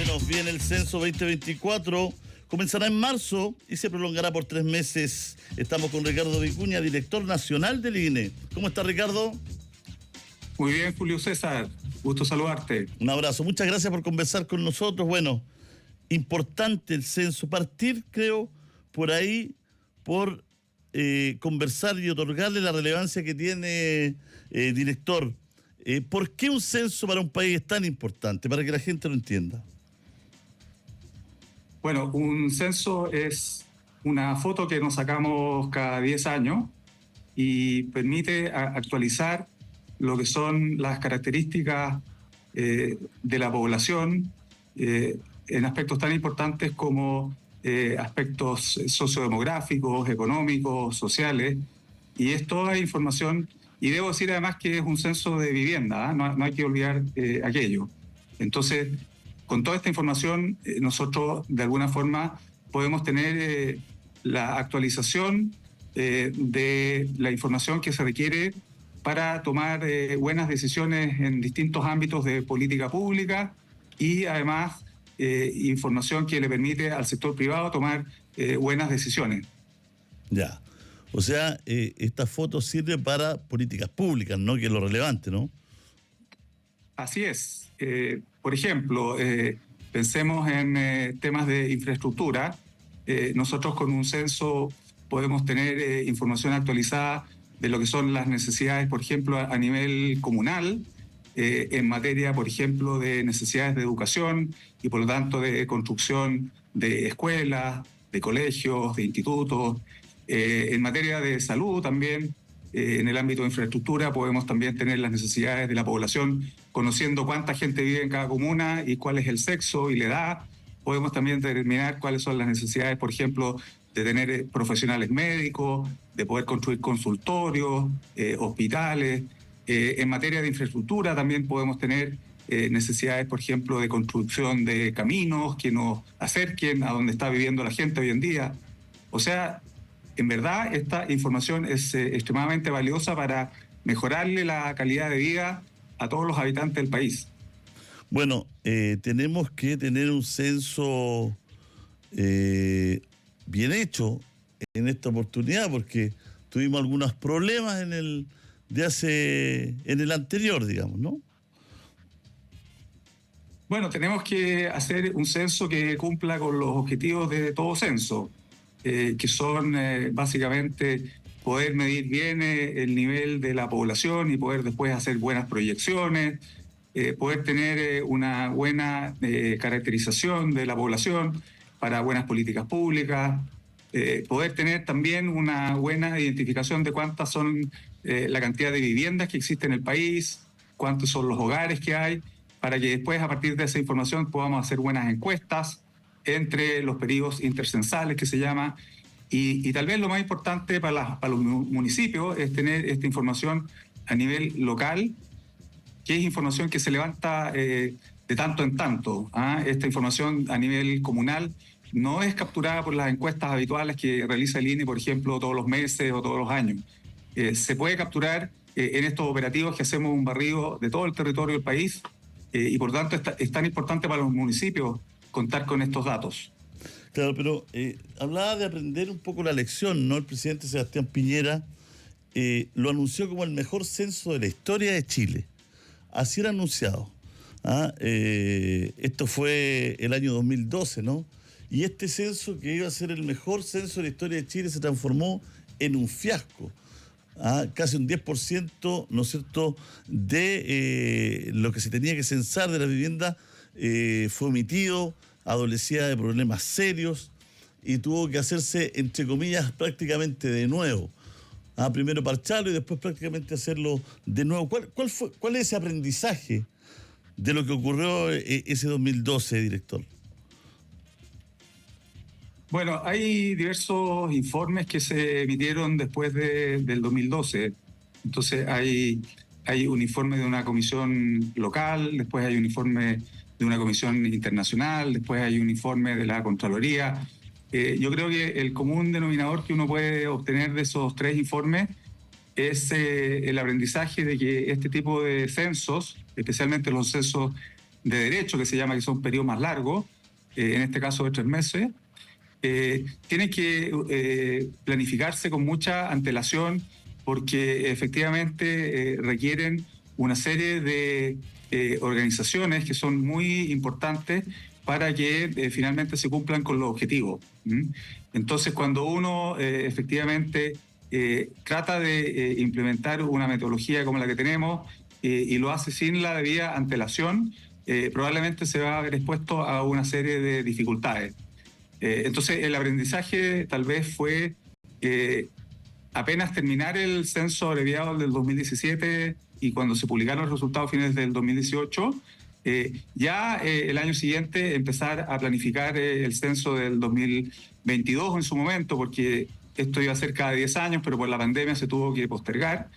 Se nos viene el censo 2024, comenzará en marzo y se prolongará por 3 meses. Estamos con Ricardo Vicuña, director nacional del INE. ¿Cómo está, Ricardo? Muy bien, Julio César, gusto saludarte. Un abrazo, muchas gracias por conversar con nosotros. Bueno, importante el censo, partir, creo, por ahí, por conversar y otorgarle la relevancia que tiene, director. ¿Por qué un censo para un país es tan importante? Para que la gente lo entienda. Bueno, un censo es una foto que nos sacamos cada 10 años y permite actualizar lo que son las características de la población en aspectos tan importantes como aspectos sociodemográficos, económicos, sociales, y es toda información. Y debo decir además que es un censo de vivienda, ¿eh? No hay que olvidar aquello. Entonces, con toda esta información, nosotros de alguna forma podemos tener la actualización de la información que se requiere para tomar buenas decisiones en distintos ámbitos de política pública y además información que le permite al sector privado tomar buenas decisiones. Ya. O sea, esta foto sirve para políticas públicas, ¿no? Que es lo relevante, ¿no? Así es. Por ejemplo, pensemos en temas de infraestructura. Nosotros con un censo podemos tener información actualizada de lo que son las necesidades, por ejemplo, a nivel comunal, en materia, por ejemplo, de necesidades de educación y, por lo tanto, de construcción de escuelas, de colegios, de institutos. En materia de salud también, en el ámbito de infraestructura, podemos también tener las necesidades de la población, conociendo cuánta gente vive en cada comuna y cuál es el sexo y la edad. Podemos también determinar cuáles son las necesidades, por ejemplo, de tener profesionales médicos, de poder construir consultorios, hospitales. En materia de infraestructura también podemos tener necesidades, por ejemplo, de construcción de caminos que nos acerquen a donde está viviendo la gente hoy en día. O sea, en verdad, esta información es extremadamente valiosa para mejorarle la calidad de vida a todos los habitantes del país. Bueno, tenemos que tener un censo bien hecho en esta oportunidad porque tuvimos algunos problemas en el anterior, digamos, ¿no? Bueno, tenemos que hacer un censo que cumpla con los objetivos de todo censo. Que son básicamente poder medir bien el nivel de la población y poder después hacer buenas proyecciones, poder tener una buena caracterización de la población para buenas políticas públicas, poder tener también una buena identificación de cuántas son la cantidad de viviendas que existe en el país, cuántos son los hogares que hay, para que después a partir de esa información podamos hacer buenas encuestas entre los periodos intercensales que se llama, y tal vez lo más importante para los municipios es tener esta información a nivel local, que es información que se levanta de tanto en tanto. Esta información a nivel comunal no es capturada por las encuestas habituales que realiza el INE, por ejemplo, todos los meses o todos los años. Se puede capturar en estos operativos que hacemos un barrido de todo el territorio del país, y por tanto es tan importante para los municipios contar con estos datos. Claro, pero hablaba de aprender un poco la lección, ¿no? El presidente Sebastián Piñera lo anunció como el mejor censo de la historia de Chile. Así era anunciado. Esto fue el año 2012, ¿no? Y este censo, que iba a ser el mejor censo de la historia de Chile, se transformó en un fiasco. Casi un 10%, ¿no es cierto?, de lo que se tenía que censar de la vivienda fue omitido, adolecía de problemas serios y tuvo que hacerse, entre comillas, prácticamente de nuevo. Primero parcharlo y después prácticamente hacerlo de nuevo. ¿Cuál es ese aprendizaje de lo que ocurrió ese 2012, director? Bueno, hay diversos informes que se emitieron después del 2012. Entonces hay un informe de una comisión local, después hay un informe de una comisión internacional, después hay un informe de la Contraloría. Yo creo que el común denominador que uno puede obtener de esos tres informes es el aprendizaje de que este tipo de censos, especialmente los censos de derecho, que se llama, que son periodos más largos, en este caso de 3 meses, tienen que planificarse con mucha antelación porque efectivamente requieren una serie de organizaciones que son muy importantes para que finalmente se cumplan con los objetivos. Entonces, cuando uno efectivamente trata de implementar una metodología como la que tenemos y lo hace sin la debida antelación, probablemente se va a ver expuesto a una serie de dificultades. Entonces, el aprendizaje tal vez fue apenas terminar el censo abreviado del 2017 y cuando se publicaron los resultados finales del 2018, ya el año siguiente empezar a planificar el censo del 2022 en su momento, porque esto iba a ser cada 10 años, pero por la pandemia se tuvo que postergar.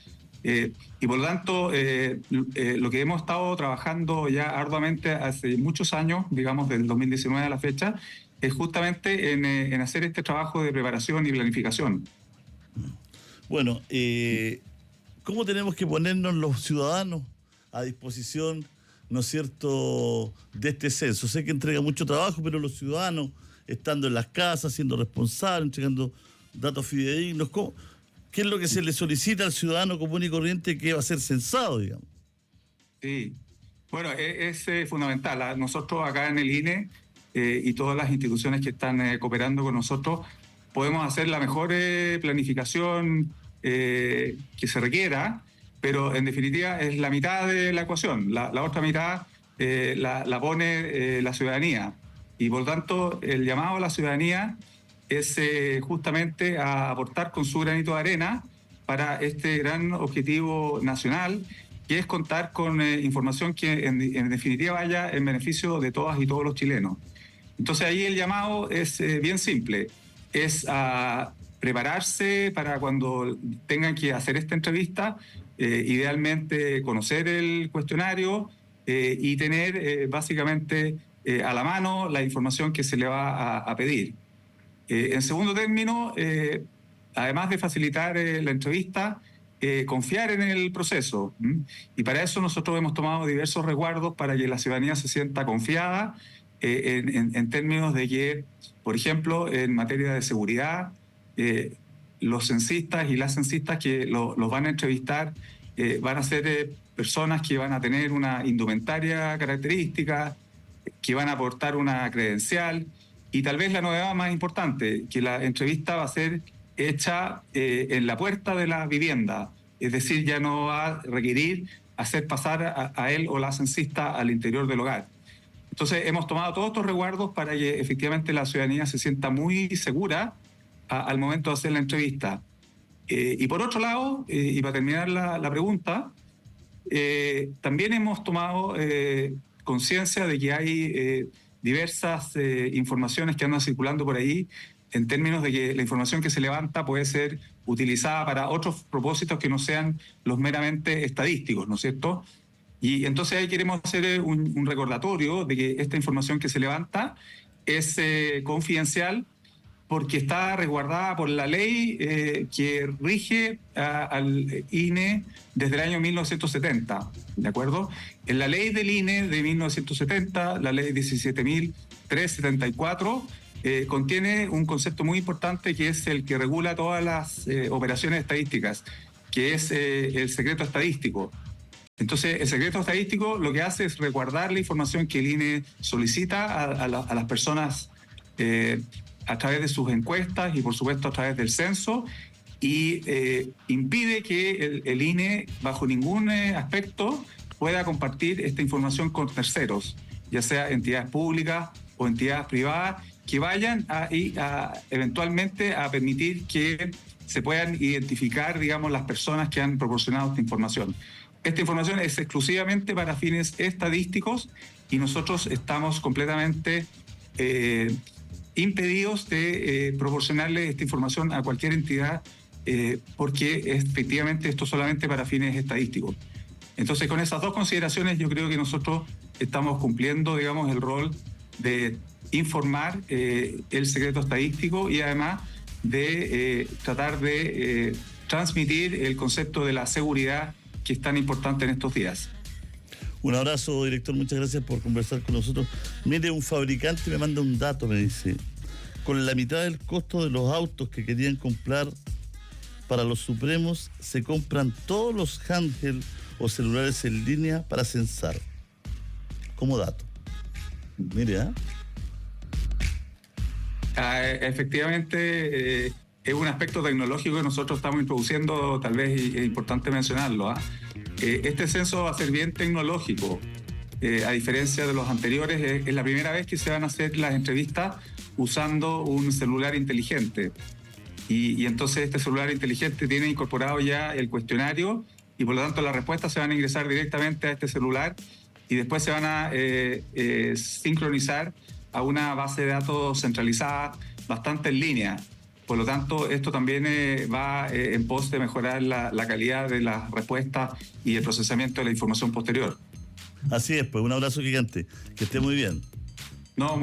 Y por lo tanto, lo que hemos estado trabajando ya arduamente hace muchos años, digamos del 2019 a la fecha, es justamente en hacer este trabajo de preparación y planificación. Bueno, ¿cómo tenemos que ponernos los ciudadanos a disposición, ¿no es cierto?, de este censo? Sé que entrega mucho trabajo, pero los ciudadanos, estando en las casas, siendo responsables, entregando datos fidedignos, ¿qué es lo que se le solicita al ciudadano común y corriente que va a ser censado, digamos? Sí, bueno, es fundamental. Nosotros acá en el INE y todas las instituciones que están cooperando con nosotros, podemos hacer la mejor planificación que se requiera, pero en definitiva es la mitad de la ecuación. La otra mitad la pone la ciudadanía. Y por lo tanto, el llamado a la ciudadanía es justamente a aportar con su granito de arena para este gran objetivo nacional, que es contar con información que en definitiva vaya en beneficio de todas y todos los chilenos. Entonces ahí el llamado es bien simple, es a prepararse para cuando tengan que hacer esta entrevista, idealmente conocer el cuestionario y tener básicamente a la mano la información que se le va a pedir. En segundo término, además de facilitar la entrevista, confiar en el proceso. Y para eso nosotros hemos tomado diversos resguardos para que la ciudadanía se sienta confiada en términos de que, por ejemplo, en materia de seguridad, los censistas y las censistas que los van a entrevistar van a ser personas que van a tener una indumentaria característica, que van a aportar una credencial y tal vez la novedad más importante, que la entrevista va a ser hecha en la puerta de la vivienda, es decir, ya no va a requerir hacer pasar a él o la censista al interior del hogar. Entonces hemos tomado todos estos resguardos para que efectivamente la ciudadanía se sienta muy segura al momento de hacer la entrevista. Y por otro lado, y para terminar la pregunta, también hemos tomado conciencia de que hay diversas informaciones que andan circulando por ahí en términos de que la información que se levanta puede ser utilizada para otros propósitos que no sean los meramente estadísticos, ¿no es cierto? Y entonces ahí queremos hacer un recordatorio de que esta información que se levanta es confidencial porque está resguardada por la ley que rige al INE desde el año 1970, ¿de acuerdo? En la ley del INE de 1970, la ley 17.374, contiene un concepto muy importante que es el que regula todas las operaciones estadísticas, que es el secreto estadístico. Entonces, el secreto estadístico lo que hace es resguardar la información que el INE solicita a las personas a través de sus encuestas y, por supuesto, a través del censo, y impide que el INE, bajo ningún aspecto, pueda compartir esta información con terceros, ya sea entidades públicas o entidades privadas, que vayan eventualmente a permitir que se puedan identificar, digamos, las personas que han proporcionado esta información. Esta información es exclusivamente para fines estadísticos y nosotros estamos completamente impedidos de proporcionarle esta información a cualquier entidad porque efectivamente esto es solamente para fines estadísticos. Entonces, con esas dos consideraciones yo creo que nosotros estamos cumpliendo, digamos, el rol de informar el secreto estadístico y además de tratar de transmitir el concepto de la seguridad que es tan importante en estos días. Un abrazo, director, muchas gracias por conversar con nosotros. Mire, un fabricante me manda un dato, me dice, con la mitad del costo de los autos que querían comprar para los Supremos, se compran todos los handheld o celulares en línea para censar. Como dato. Mire, Efectivamente, es un aspecto tecnológico que nosotros estamos introduciendo, tal vez es importante mencionarlo. Este censo va a ser bien tecnológico, a diferencia de los anteriores. Es la primera vez que se van a hacer las entrevistas usando un celular inteligente. Y entonces este celular inteligente tiene incorporado ya el cuestionario y por lo tanto las respuestas se van a ingresar directamente a este celular y después se van a sincronizar a una base de datos centralizada bastante en línea. Por lo tanto, esto también va en pos de mejorar la calidad de las respuestas y el procesamiento de la información posterior. Así es, pues un abrazo gigante. Que esté muy bien. No,